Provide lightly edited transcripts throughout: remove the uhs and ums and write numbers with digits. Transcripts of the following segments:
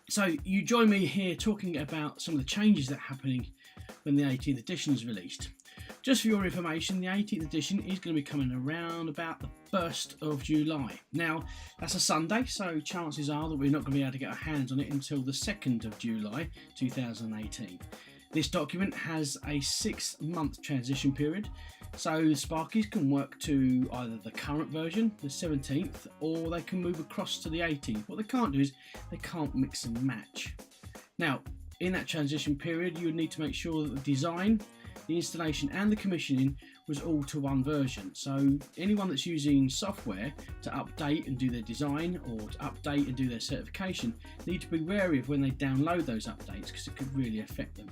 So you join me here talking about some of the changes that are happening when the 18th edition is released. Just for your information, the 18th edition is going to be coming around about the 1st of July. Now, that's a Sunday, so chances are that we're not going to be able to get our hands on it until the 2nd of July 2018. This document has a 6-month transition period, so the Sparkies can work to either the current version, the 17th, or they can move across to the 18th. What they can't do is they can't mix and match. Now, in that transition period, you would need to make sure that the design, the installation and the commissioning was all to one version. So anyone that's using software to update and do their design or to update and do their certification need to be wary of when they download those updates, because it could really affect them.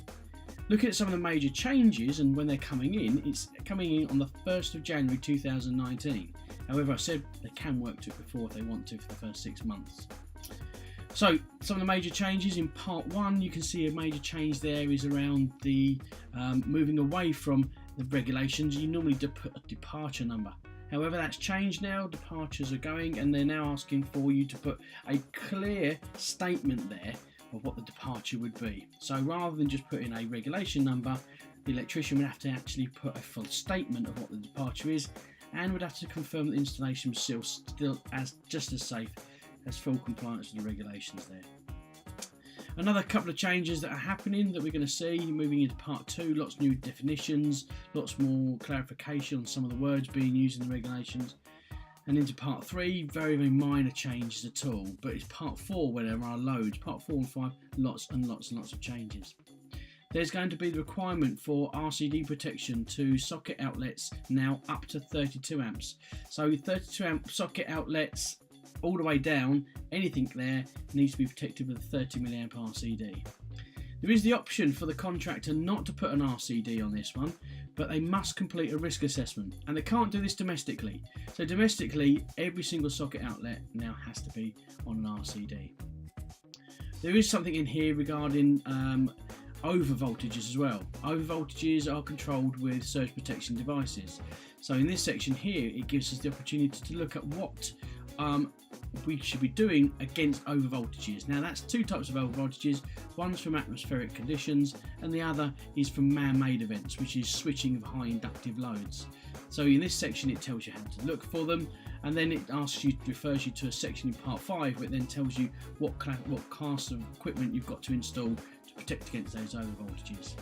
Looking at some of the major changes and when they're coming in, it's coming in on the 1st of January 2019. However, I said they can work to it before if they want to for the first 6 months. So some of the major changes in part 1, you can see a major change there is around the moving away from the regulations. You normally put a departure number. However, that's changed now. Departures are going, and they're now asking for you to put a clear statement there of what the departure would be. So rather than just putting a regulation number, the electrician would have to actually put a full statement of what the departure is, and would have to confirm that the installation was still just as safe as full compliance with the regulations there. Another couple of changes that are happening that we're going to see moving into part 2, lots of new definitions, lots more clarification on some of the words being used in the regulations. And into part 3, very, very minor changes at all, but it's part 4 where there are loads. Part 4 and 5, lots and lots and lots of changes. There's going to be the requirement for RCD protection to socket outlets now up to 32 amps. So 32 amp socket outlets all the way down, anything there needs to be protected with a 30 milliamp RCD. There is the option for the contractor not to put an RCD on this one, but they must complete a risk assessment, and they can't do this domestically. So domestically, every single socket outlet now has to be on an RCD. There is something in here regarding over voltages as well. Over voltages are controlled with surge protection devices. So in this section here, it gives us the opportunity to look at what we should be doing against over voltages. Now that's two types of over voltages. One's from atmospheric conditions and the other is from man-made events, which is switching of high inductive loads. So in this section it tells you how to look for them, and then it refers you to a section in part 5 where it then tells you what class of equipment you've got to install to protect against those over voltages.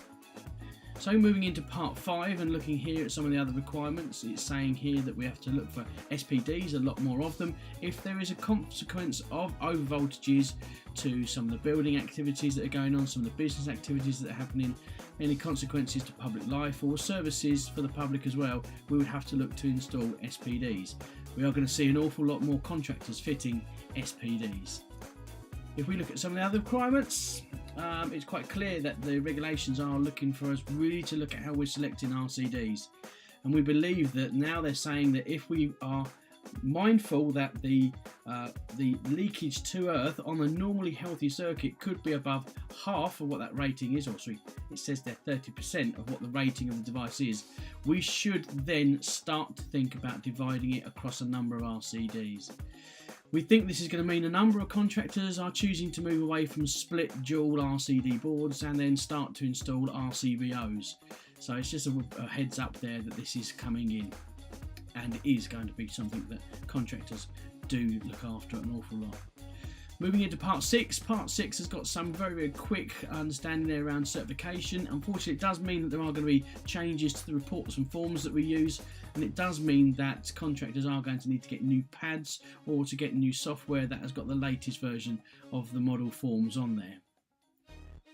So moving into part 5 and looking here at some of the other requirements, it's saying here that we have to look for SPDs, a lot more of them, if there is a consequence of over voltages to some of the building activities that are going on, some of the business activities that are happening, any consequences to public life or services for the public as well, we would have to look to install SPDs. We are going to see an awful lot more contractors fitting SPDs. If we look at some of the other requirements, it's quite clear that the regulations are looking for us really to look at how we're selecting RCDs, and we believe that now they're saying that if we are mindful that the leakage to earth on a normally healthy circuit could be above half of what that rating is, or sorry, it says they're 30% of what the rating of the device is, we should then start to think about dividing it across a number of RCDs. We think this is going to mean a number of contractors are choosing to move away from split dual RCD boards and then start to install RCBOs. So it's just a heads up there that this is coming in, and it is going to be something that contractors do look after an awful lot. Moving into part 6, part 6 has got some very, very quick understanding there around certification. Unfortunately, it does mean that there are going to be changes to the reports and forms that we use, and it does mean that contractors are going to need to get new pads or to get new software that has got the latest version of the model forms on there.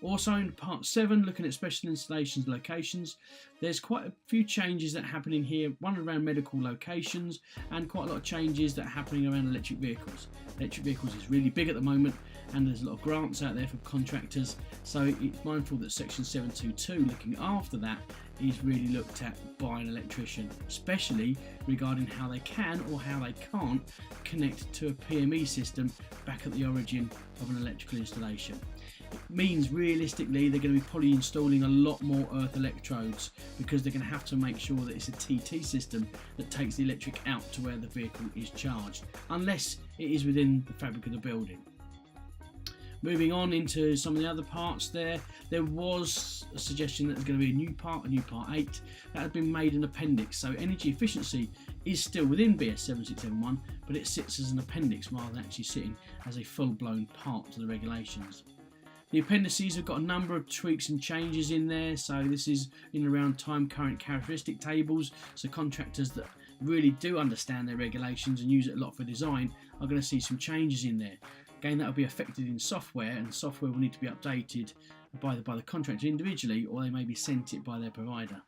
Also in part 7, looking at special installations locations, there's quite a few changes that are happening here, one around medical locations and quite a lot of changes that are happening around electric vehicles. Electric vehicles is really big at the moment, and there's a lot of grants out there for contractors, so it's mindful that section 722, looking after that, is really looked at by an electrician, especially regarding how they can or how they can't connect to a PME system back at the origin of an electrical installation. It means realistically they're going to be probably installing a lot more earth electrodes, because they're going to have to make sure that it's a TT system that takes the electric out to where the vehicle is charged, unless it is within the fabric of the building. Moving on into some of the other parts there was a suggestion that there's going to be a new part 8, that had been made an appendix. So energy efficiency is still within BS 7671, but it sits as an appendix rather than actually sitting as a full-blown part to the regulations. The appendices have got a number of tweaks and changes in there, so this is in and around time current characteristic tables, so contractors that really do understand their regulations and use it a lot for design are going to see some changes in there. Again, that will be affected in software, and software will need to be updated by the contractor individually, or they may be sent it by their provider.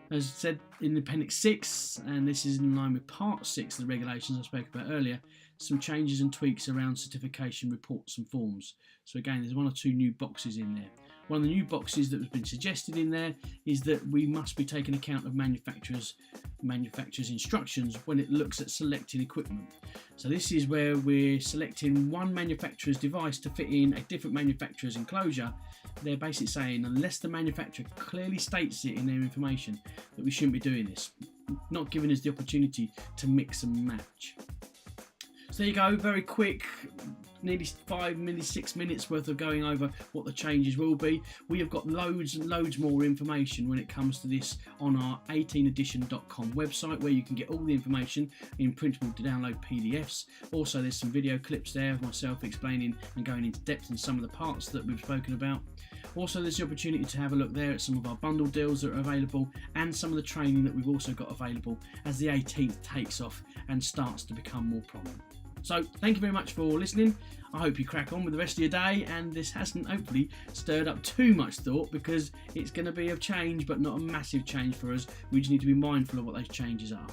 As I said in Appendix 6, and this is in line with Part 6 of the regulations I spoke about earlier, some changes and tweaks around certification reports and forms. So again, there's 1 or 2 new boxes in there. One of the new boxes that has been suggested in there is that we must be taking account of manufacturers' instructions when it looks at selecting equipment. So this is where we're selecting one manufacturer's device to fit in a different manufacturer's enclosure. They're basically saying, unless the manufacturer clearly states it in their information, that we shouldn't be doing this, not giving us the opportunity to mix and match. So there you go, very quick, nearly 6 minutes worth of going over what the changes will be. We have got loads and loads more information when it comes to this on our 18edition.com website, where you can get all the information in printable to download PDFs. Also, there's some video clips there of myself explaining and going into depth in some of the parts that we've spoken about. Also, there's the opportunity to have a look there at some of our bundle deals that are available and some of the training that we've also got available as the 18th takes off and starts to become more prominent. So thank you very much for listening. I hope you crack on with the rest of your day, and this hasn't hopefully stirred up too much thought, because it's going to be a change, but not a massive change for us. We just need to be mindful of what those changes are.